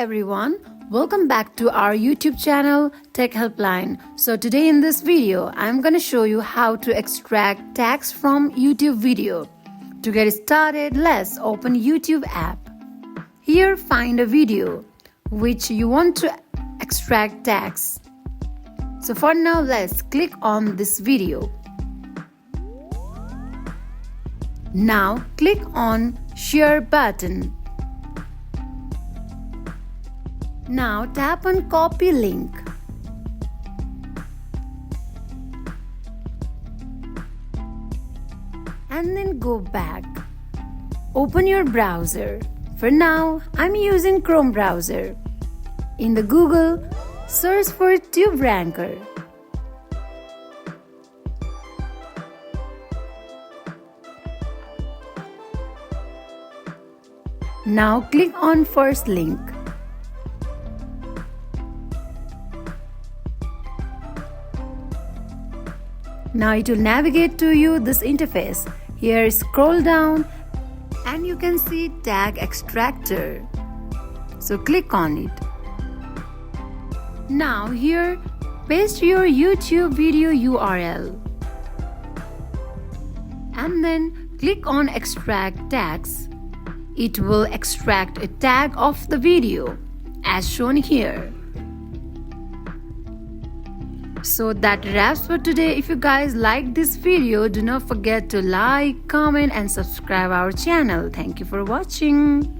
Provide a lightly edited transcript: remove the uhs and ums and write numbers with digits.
everyone, welcome back to our YouTube channel Tech Helpline. So today in this video I'm gonna show you how to extract tags from YouTube video. To get started, let's open YouTube app. Here find a video which you want to extract tags. So for now let's click on this video. Now click on share button. Now tap on copy link. And then go back. Open your browser. For now, I'm using Chrome browser. In the Google, search for TubeRanker. Now click on first link. Now it will navigate to you this interface. Here scroll down and you can see tag extractor. So click on it. Now here paste your YouTube video URL. And then click on extract tags. It will extract a tag of the video as shown here. So that wraps for today. If you guys like this video, do not forget to like, comment and subscribe our channel. Thank you for watching.